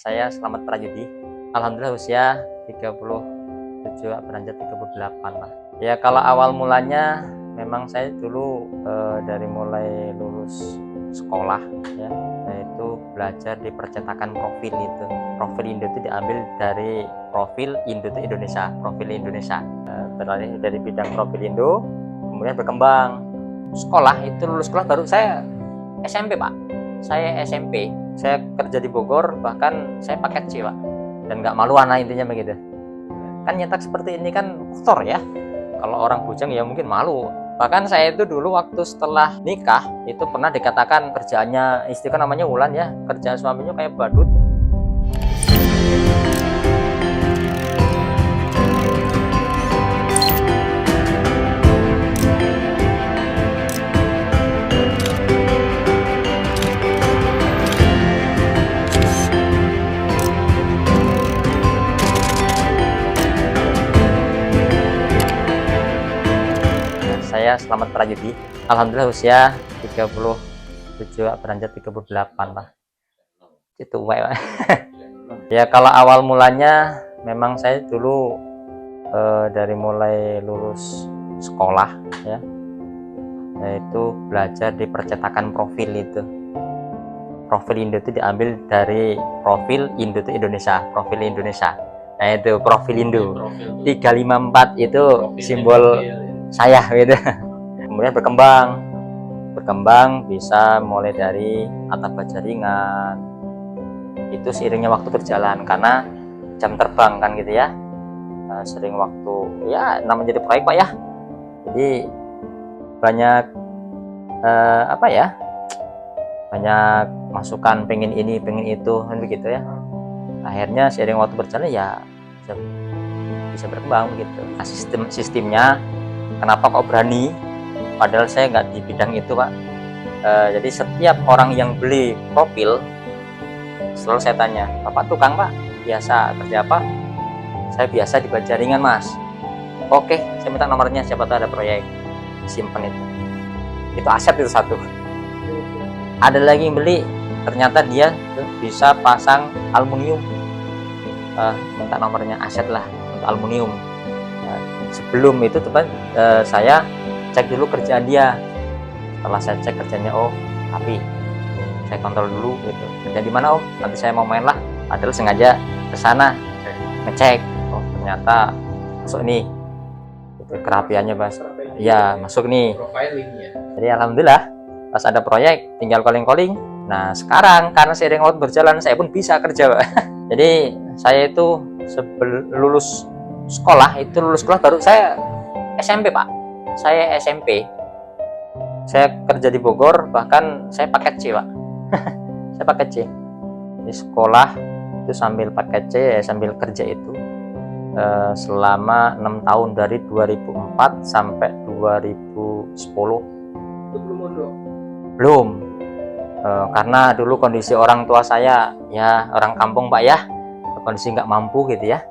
Saya Slamet Prayudi. Alhamdulillah usia 37 beranjak 38 lah. Ya kalau awal mulanya memang saya dulu dari mulai lulus sekolah ya, yaitu belajar di percetakan profil itu. Profil Indo itu diambil dari profil Indo itu Indonesia, profil Indonesia. Beralih dari bidang profil Indo, kemudian berkembang. Sekolah itu lulus sekolah baru saya SMP Pak. Saya SMP, saya kerja di Bogor, bahkan saya paket C Pak. Dan nggak maluan lah intinya begitu. Kan nyetak seperti ini kan kotor ya. Kalau orang bujang ya mungkin malu. Bahkan saya itu dulu waktu setelah nikah itu pernah dikatakan kerjaannya istri kan namanya Wulan ya, kerjaan suaminya kayak badut. Saya Slamet Prayudi. Alhamdulillah usia 37 beranjak 38 lah. Itu Pak. Ya kalau awal mulanya memang saya dulu dari mulai lulus sekolah ya, yaitu belajar di percetakan profil itu. Profil Indo itu diambil dari profil Indo itu Indonesia, profil Indonesia. Nah itu profil Indo. 354 itu simbol saya gitu. Kemudian berkembang bisa mulai dari atap baja ringan. Itu seiringnya waktu berjalan karena jam terbang kan gitu ya. Sering waktu ya namanya jadi proyek Pak ya. Jadi banyak banyak masukan, pengen ini pengen itu kan begitu ya. Akhirnya seiring waktu berjalan ya bisa berkembang begitu. Nah, sistemnya kenapa kok berani? Padahal saya nggak di bidang itu Pak. Jadi setiap orang yang beli profil selalu saya tanya, Bapak tukang Pak? Biasa kerja apa? Saya biasa di baja ringan Mas. Oke, saya minta nomornya, siapa tahu ada proyek. Simpen itu. Itu aset itu satu. Ada lagi yang beli, ternyata dia bisa pasang aluminium. Minta nomornya, aset lah untuk aluminium. Sebelum itu teman saya cek dulu kerjaan dia. Setelah saya cek kerjanya, oh tapi saya kontrol dulu gitu, kerja di mana nanti saya mau main lah. Padahal sengaja ke sana ngecek, oh ternyata masuk nih itu kerapiannya Mas ya, masuk nih. Jadi alhamdulillah pas ada proyek tinggal calling. Nah sekarang karena seiring waktu berjalan saya pun bisa kerja Pak. Jadi saya itu sebelum lulus sekolah baru saya SMP Pak. Saya SMP, saya kerja di Bogor, bahkan saya paket C Pak. Saya paket C di sekolah itu sambil paket C ya, sambil kerja itu selama 6 tahun dari 2004 sampai 2010. Itu belum mondok? Belum, karena dulu kondisi orang tua saya ya orang kampung Pak ya, kondisi nggak mampu gitu ya.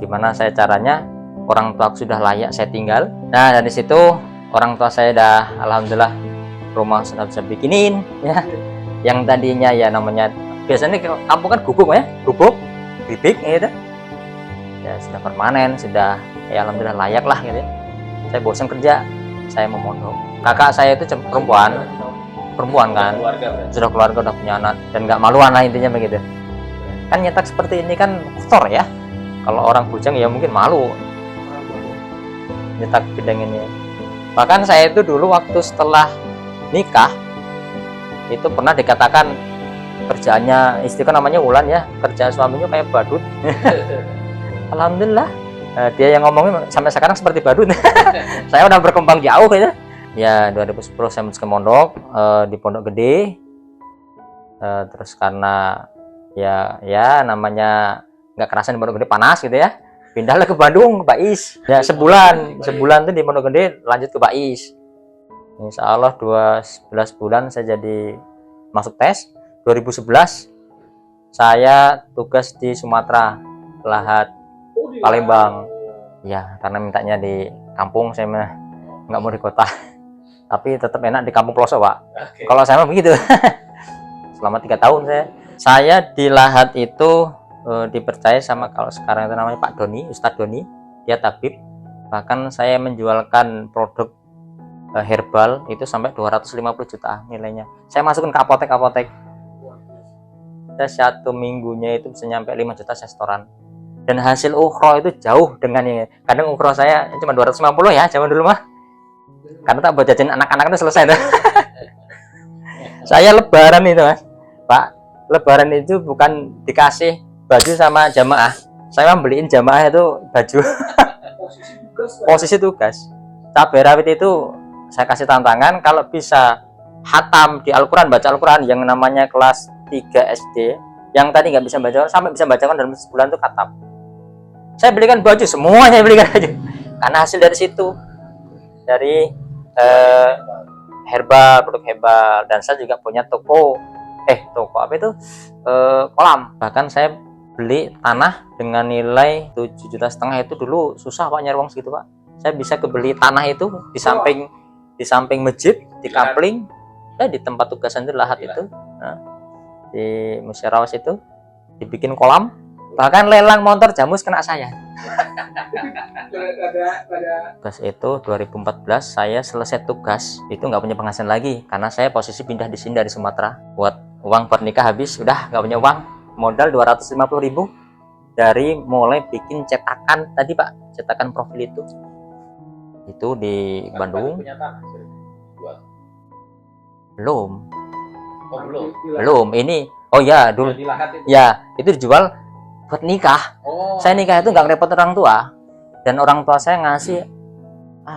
Gimana saya caranya, orang tua sudah layak saya tinggal. Nah dari situ orang tua saya dah alhamdulillah rumah sudah bisa bikinin ya. Yang tadinya ya namanya biasanya kampung kan gubuk ya, gubuk bibik gitu ya, sudah permanen, sudah ya alhamdulillah layak lah gitu ya. Saya bosan kerja, saya mau mondok. Kakak saya itu perempuan kan, sudah keluarga, udah punya anak dan nggak maluan lah intinya begitu. Kan nyetak seperti ini kan kotor ya. Kalau orang bujang ya mungkin malu nyetak bidang ini. Bahkan saya itu dulu waktu setelah nikah itu pernah dikatakan kerjaannya istri kan namanya Wulan ya, kerjaan suaminya kayak badut. Alhamdulillah dia yang ngomongin sampai sekarang seperti badut. Saya udah berkembang jauh ya. Ya 2010 saya masuk ke mondok di Pondok Gede. Terus karena ya namanya nggak kerasan di Pondok Gede panas gitu ya, pindahlah ke Bandung, ke Bais ya. Sebulan tuh di Pondok Gede, lanjut ke Bais. Insya Allah 12 bulan saya jadi masuk tes. 2011 saya tugas di Sumatera, Lahat Palembang ya, karena mintanya di kampung, saya nggak mau di kota. Tapi tetap enak di kampung pelosok Pak. Kalau saya mah begitu. Selama 3 tahun saya Saya di Lahat itu dipercaya sama, kalau sekarang itu namanya Pak Doni, Ustadz Doni, dia tabib. Bahkan saya menjualkan produk herbal itu sampai 250 juta nilainya. Saya masukin ke apotek-apotek. Saya 1 minggunya itu bisa nyampe 5 juta saya setoran. Dan hasil ukhro itu jauh dengan ini. Kadang ukhro saya cuma 250 ya zaman dulu mah. Karena tak buat jajan anak-anak itu selesai tuh. Saya lebaran itu Mas. Pak, lebaran itu bukan dikasih baju sama jamaah. Saya beliin jamaah itu baju. Posisi tugas. Cabai rawit itu saya kasih tantangan kalau bisa hatam di Al-Quran, baca Al-Quran yang namanya kelas 3 SD, yang tadi nggak bisa baca sampai bisa bacakan dalam sebulan itu khatam. Saya belikan baju, semuanya belikan baju karena hasil dari situ, dari herbal, produk herbal. Dan saya juga punya toko apa itu, kolam. Bahkan saya beli tanah dengan nilai 7,5 juta itu. Dulu susah Pak nyari uang segitu Pak. Saya bisa kebeli tanah itu di samping masjid, di kapling, di tempat tugasan itu Lahat itu, di Musyarawat itu dibikin kolam. Bahkan lelang motor Jamus kena saya. Tugas itu 2014 saya selesai tugas itu nggak punya penghasilan lagi karena saya posisi pindah di sini dari Sumatera. Buat uang pernikah habis, udah nggak punya uang. Modal 250.000 dari mulai bikin cetakan tadi Pak, cetakan profil itu di Bandung. Belum ini, oh ya dulu ya itu dijual buat nikah. Saya nikah itu nggak ngerepot orang tua, dan orang tua saya ngasih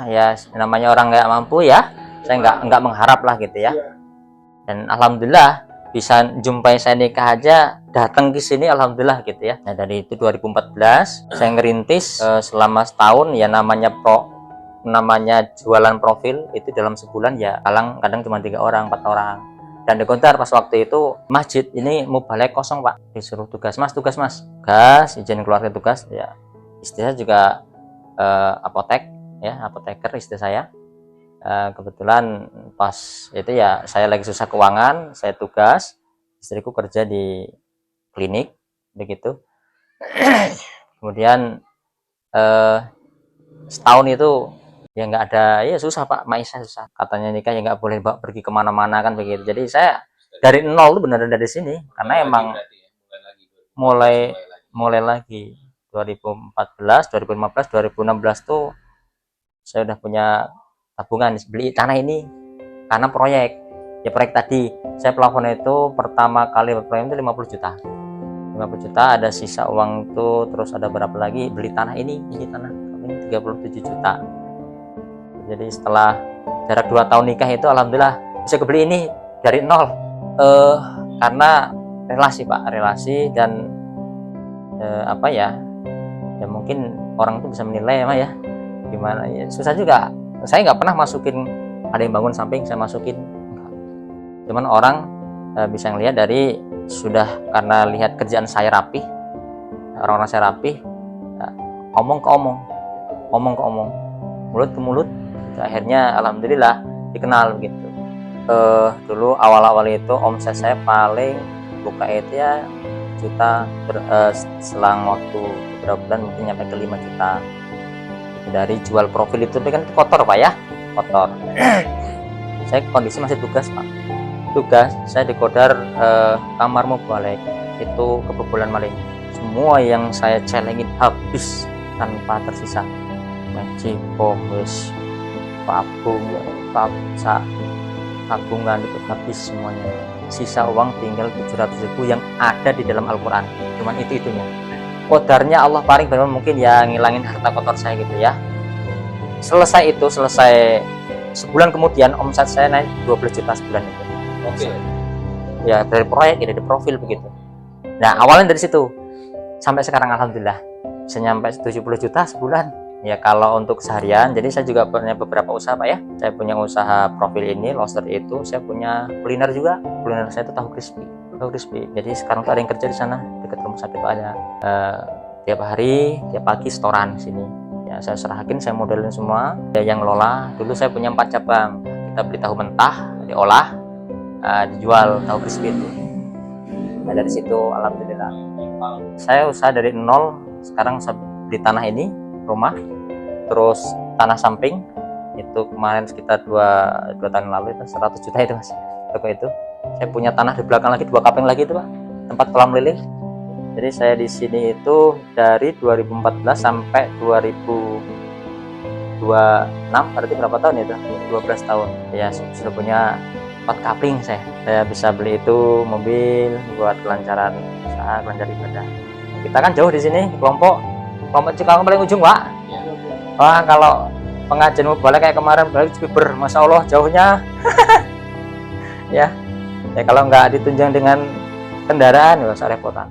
ya namanya orang nggak mampu ya, saya nggak mengharap lah gitu ya. Dan alhamdulillah bisa jumpai saya nikah aja datang ke sini, alhamdulillah gitu ya. Nah dari itu 2014 saya ngerintis selama setahun ya, namanya jualan profil itu dalam sebulan ya kadang cuma 3 orang 4 orang. Dan di Gontar pas waktu itu masjid ini mubalek kosong Pak, disuruh tugas mas, izin keluarga tugas ya. Istri saya juga apotek ya, apoteker istri saya. Kebetulan pas itu ya saya lagi susah keuangan, saya tugas, istriku kerja di klinik begitu. Kemudian setahun itu ya nggak ada, ya susah Pak, Maisha susah, katanya nikah ya nggak boleh pergi kemana-mana kan begitu. Jadi saya dari nol tuh beneran dari sini karena emang mulai lagi 2014, 2015, 2016 tuh saya udah punya tabungan beli tanah ini karena proyek tadi. Saya plafon itu pertama kali proyek itu 50 juta, ada sisa uang tuh, terus ada berapa lagi beli tanah ini tanah 37 juta. Jadi setelah jarak 2 tahun nikah itu alhamdulillah bisa kebeli ini dari nol, karena relasi Pak, dan apa ya mungkin orang itu bisa menilai ya gimana ya, susah juga. Saya nggak pernah masukin ada yang bangun samping saya masukin, cuman orang bisa ngelihat dari sudah, karena lihat kerjaan saya rapih, orang-orang saya rapih, omong ke omong, mulut ke mulut, akhirnya alhamdulillah dikenal gitu. Dulu awal-awal itu omset saya paling buka itu ya juta, selang waktu beberapa bulan mungkin nyampe ke 5 juta dari jual profil itu. Kan kotor Pak ya, kotor. Saya kondisi masih tugas Pak, saya di Kodar, kamar mubalek itu kebobolan maling. Semua yang saya celengin habis tanpa tersisa. Magic box, tabungan itu habis semuanya. Sisa uang tinggal 700.000 yang ada di dalam Al-Quran, cuman itunya. Kodarnya Allah paling benar mungkin ya ngilangin harta kotor saya gitu ya. Selesai sebulan kemudian omset saya naik 12 juta sebulan itu. Oke. Ya dari proyek, dari profil begitu. Nah awalnya dari situ sampai sekarang alhamdulillah bisa nyampe 70 juta sebulan. Ya kalau untuk seharian, jadi saya juga punya beberapa usaha Pak ya. Saya punya usaha profil ini, lobster itu, saya punya kuliner juga. Kuliner saya itu tahu crispy. Jadi sekarang tuh ada yang kerja di sana dekat rumah sakit itu ada. Tiap hari, tiap pagi setoran sini. Ya saya serahin, saya modelin semua. Ya yang lola. Dulu saya punya 4 cabang. Kita beli tahu mentah, diolah, dijual tahu crispy itu. Nah, dari situ alhamdulillah saya usaha dari nol. Sekarang saya beli tanah ini, rumah, terus tanah samping itu kemarin sekitar dua tahun lalu itu 100 juta itu mas, toko itu. Saya punya tanah di belakang lagi 2 kaping lagi itu pak, tempat kolam lele. Jadi saya di sini itu dari 2014 sampai 2026, berarti berapa tahun itu? 12 tahun. Ya sudah punya 4 kapling saya bisa beli itu mobil buat kelancaran usaha, kelancaran ibadah. Kita kan jauh di sini, kelompok Cikarang paling ujung pak. Wah kalau pengajian mau balik kayak kemarin balik Ciber, masya Allah jauhnya. Ya kalau nggak ditunjang dengan kendaraan nggak usah repotan.